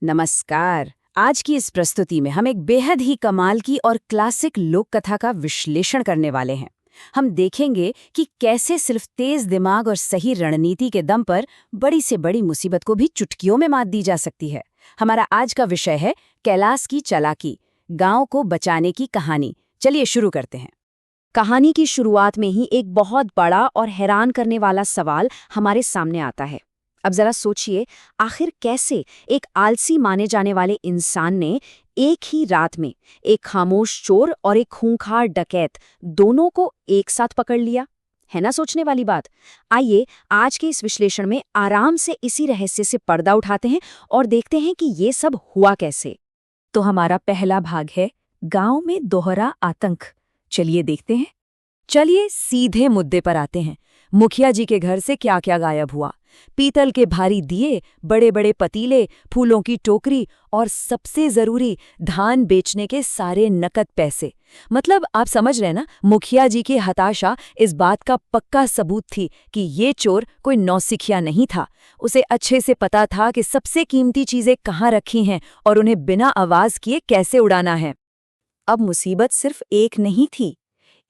नमस्कार। आज की इस प्रस्तुति में हम एक बेहद ही कमाल की और क्लासिक लोक कथा का विश्लेषण करने वाले हैं। हम देखेंगे कि कैसे सिर्फ तेज दिमाग और सही रणनीति के दम पर बड़ी से बड़ी मुसीबत को भी चुटकियों में मात दी जा सकती है। हमारा आज का विषय है कैलाश की चालाकी, गांव को बचाने की कहानी। चलिए शुरू करते हैं। कहानी की शुरुआत में ही एक बहुत बड़ा और हैरान करने वाला सवाल हमारे सामने आता है। अब जरा सोचिए, आखिर कैसे एक आलसी माने जाने वाले इंसान ने एक ही रात में एक खामोश चोर और एक खूंखार डकैत दोनों को एक साथ पकड़ लिया? है ना सोचने वाली बात। आइए आज के इस विश्लेषण में आराम से इसी रहस्य से पर्दा उठाते हैं और देखते हैं कि ये सब हुआ कैसे। तो हमारा पहला भाग है गांव में दोहरा आतंक। चलिए देखते हैं। चलिए सीधे मुद्दे पर आते हैं। मुखिया जी के घर से क्या क्या गायब हुआ? पीतल के भारी दिए, बड़े बड़े पतीले, फूलों की टोकरी और सबसे जरूरी धान बेचने के सारे नकद पैसे। मतलब आप समझ रहे ना, मुखिया जी की हताशा इस बात का पक्का सबूत थी कि ये चोर कोई नौसिखिया नहीं था। उसे अच्छे से पता था कि सबसे कीमती चीजें कहाँ रखी हैं और उन्हें बिना आवाज किए कैसे उड़ाना है। अब मुसीबत सिर्फ एक नहीं थी।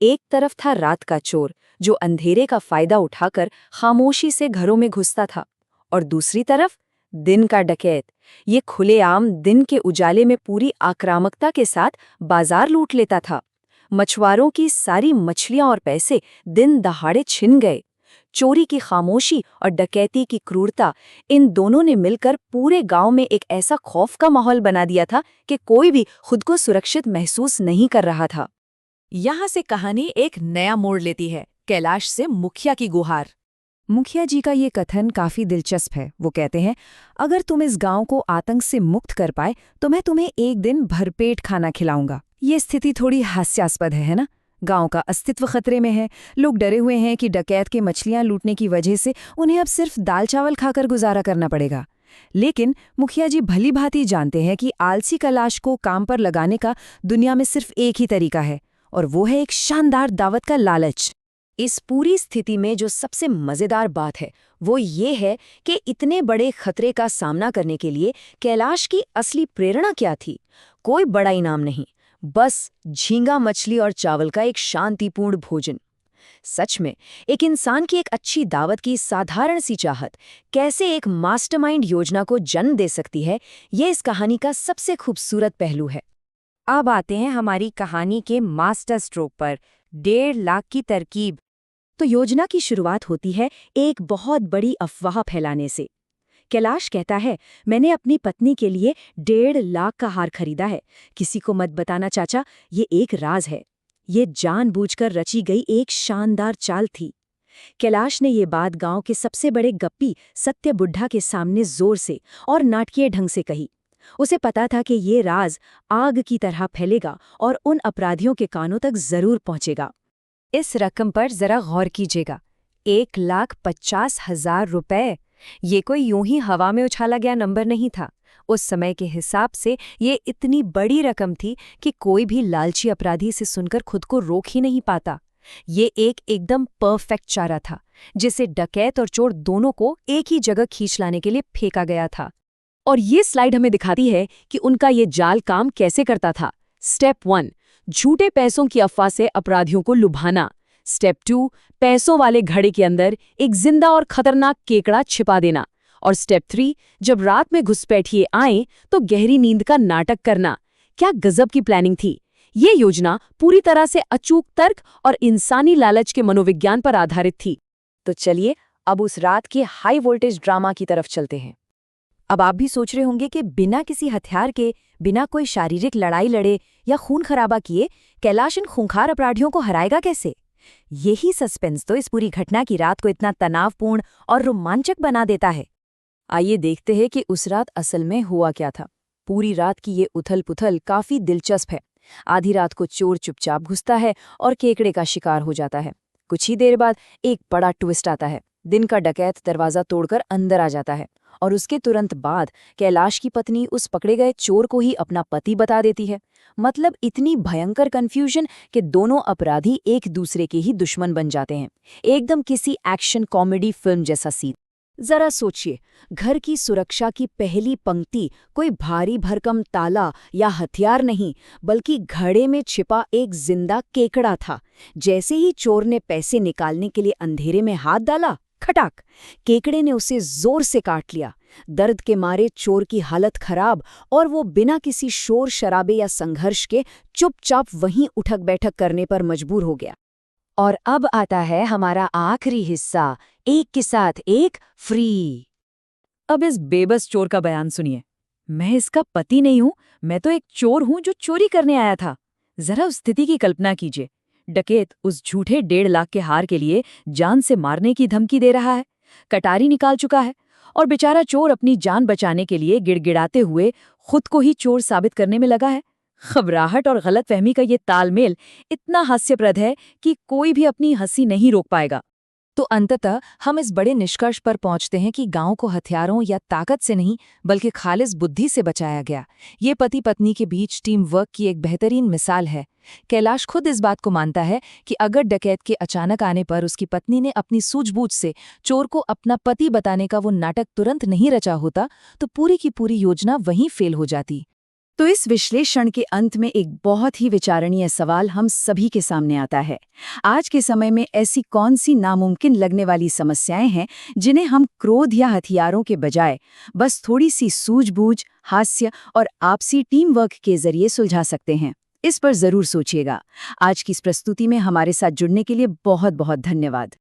एक तरफ था रात का चोर जो अंधेरे का फायदा उठाकर खामोशी से घरों में घुसता था, और दूसरी तरफ दिन का डकैत। ये खुलेआम दिन के उजाले में पूरी आक्रामकता के साथ बाजार लूट लेता था। मछुआरों की सारी मछलियां और पैसे दिन दहाड़े छिन गए। चोरी की खामोशी और डकैती की क्रूरता, इन दोनों ने मिलकर पूरे गांव में एक ऐसा खौफ का माहौल बना दिया था कि कोई भी खुद को सुरक्षित महसूस नहीं कर रहा था। यहाँ से कहानी एक नया मोड़ लेती है। कैलाश से मुखिया की गुहार। मुखिया जी का ये कथन काफी दिलचस्प है। वो कहते हैं, अगर तुम इस गांव को आतंक से मुक्त कर पाए तो मैं तुम्हें एक दिन भरपेट खाना खिलाऊंगा। ये स्थिति थोड़ी हास्यास्पद है ना? गांव का अस्तित्व खतरे में है। लोग डरे हुए हैं कि डकैत के मछलियां लूटने की वजह से उन्हें अब सिर्फ दाल चावल खाकर गुजारा करना पड़ेगा। लेकिन मुखिया जी भली भांति जानते हैं कि आलसी कैलाश को काम पर लगाने का दुनिया में सिर्फ एक ही तरीका है, और वो है एक शानदार दावत का लालच। इस पूरी स्थिति में जो सबसे मजेदार बात है वो ये है कि इतने बड़े खतरे का सामना करने के लिए कैलाश की असली प्रेरणा क्या थी? कोई बड़ा इनाम नहीं, बस झींगा मछली और चावल का एक शांतिपूर्ण भोजन। सच में एक इंसान की एक अच्छी दावत की साधारण सी चाहत कैसे एक मास्टरमाइंड योजना को जन्म दे सकती है, ये इस कहानी का सबसे खूबसूरत पहलू है। अब आते हैं हमारी कहानी के मास्टर स्ट्रोक पर, 1.5 लाख की तरकीब। तो योजना की शुरुआत होती है एक बहुत बड़ी अफवाह फैलाने से। कैलाश कहता है, मैंने अपनी पत्नी के लिए 1.5 लाख का हार खरीदा है। किसी को मत बताना चाचा, ये एक राज है। ये जानबूझकर रची गई एक शानदार चाल थी। कैलाश ने ये बात गांव के सबसे बड़े गप्पी सत्य बुड्ढा के सामने जोर से और नाटकीय ढंग से कही। उसे पता था कि ये राज आग की तरह फैलेगा और उन अपराधियों के कानों तक जरूर पहुंचेगा। इस रकम पर जरा गौर कीजिएगा, 1,50,000 रुपए। ये कोई यूं ही हवा में उछाला गया नंबर नहीं था। उस समय के हिसाब से ये इतनी बड़ी रकम थी कि कोई भी लालची अपराधी से सुनकर खुद को रोक ही नहीं पाता। ये एक एकदम परफेक्ट चारा था जिसे डकैत और चोर दोनों को एक ही जगह खींच लाने के लिए फेंका गया था। और ये स्लाइड हमें दिखाती है कि उनका ये जाल काम कैसे करता था। स्टेप 1, झूठे पैसों की अफवाह से अपराधियों को लुभाना। स्टेप 2, पैसों वाले घड़े के अंदर एक जिंदा और खतरनाक केकड़ा छिपा देना। और स्टेप 3, जब रात में घुसपैठिए आए तो गहरी नींद का नाटक करना। क्या गजब की प्लानिंग थी! ये योजना पूरी तरह से अचूक तर्क और इंसानी लालच के मनोविज्ञान पर आधारित थी। तो चलिए अब उस रात के हाई वोल्टेज ड्रामा की तरफ चलते हैं। अब आप भी सोच रहे होंगे कि बिना किसी हथियार के, बिना कोई शारीरिक लड़ाई लड़े या खून खराबा किए कैलाश इन खूंखार अपराधियों को हराएगा कैसे? यही सस्पेंस तो इस पूरी घटना की रात को इतना तनावपूर्ण और रोमांचक बना देता है। आइए देखते हैं कि उस रात असल में हुआ क्या था। पूरी रात की ये उथल-पुथल काफी दिलचस्प है। आधी रात को चोर चुपचाप घुसता है और केकड़े का शिकार हो जाता है। कुछ ही देर बाद एक बड़ा ट्विस्ट आता है। दिन का डकैत दरवाजा तोड़कर अंदर आ जाता है और उसके तुरंत बाद कैलाश की पत्नी उस पकड़े गए चोर को ही अपना पति बता देती है। मतलब इतनी भयंकर कंफ्यूजन कि दोनों अपराधी एक दूसरे के ही दुश्मन बन जाते हैं। एकदम किसी एक्शन कॉमेडी फिल्म जैसा सीन। जरा सोचिए, घर की सुरक्षा की पहली पंक्ति कोई भारी भरकम ताला या हथियार नहीं, बल्कि घड़े में छिपा एक जिंदा केकड़ा था। जैसे ही चोर ने पैसे निकालने के लिए अंधेरे में हाथ डाला, खटाक, केकड़े ने उसे जोर से काट लिया। दर्द के मारे चोर की हालत खराब, और वो बिना किसी शोर शराबे या संघर्ष के चुपचाप वहीं उठक बैठक करने पर मजबूर हो गया। और अब आता है हमारा आखिरी हिस्सा, एक के साथ एक फ्री। अब इस बेबस चोर का बयान सुनिए। मैं इसका पति नहीं हूं, मैं तो एक चोर हूं जो चोरी करने आया था। जरा उस स्थिति की कल्पना कीजिए। डकैत उस झूठे 1.5 लाख के हार के लिए जान से मारने की धमकी दे रहा है, कटारी निकाल चुका है, और बेचारा चोर अपनी जान बचाने के लिए गिड़गिड़ाते हुए खुद को ही चोर साबित करने में लगा है। घबराहट और गलतफहमी का ये तालमेल इतना हास्यप्रद है कि कोई भी अपनी हंसी नहीं रोक पाएगा। तो अंततः हम इस बड़े निष्कर्ष पर पहुंचते हैं कि गांव को हथियारों या ताकत से नहीं, बल्कि खालिस बुद्धि से बचाया गया। ये पति पत्नी के बीच टीम वर्क की एक बेहतरीन मिसाल है। कैलाश खुद इस बात को मानता है कि अगर डकैत के अचानक आने पर उसकी पत्नी ने अपनी सूझबूझ से चोर को अपना पति बताने का वो नाटक तुरंत नहीं रचा होता, तो पूरी की पूरी योजना वहीं फेल हो जाती। तो इस विश्लेषण के अंत में एक बहुत ही विचारणीय सवाल हम सभी के सामने आता है। आज के समय में ऐसी कौन सी नामुमकिन लगने वाली समस्याएं हैं जिन्हें हम क्रोध या हथियारों के बजाय बस थोड़ी सी सूझबूझ, हास्य और आपसी टीम वर्क के जरिए सुलझा सकते हैं? इस पर जरूर सोचिएगा। आज की इस प्रस्तुति में हमारे साथ जुड़ने के लिए बहुत बहुत धन्यवाद।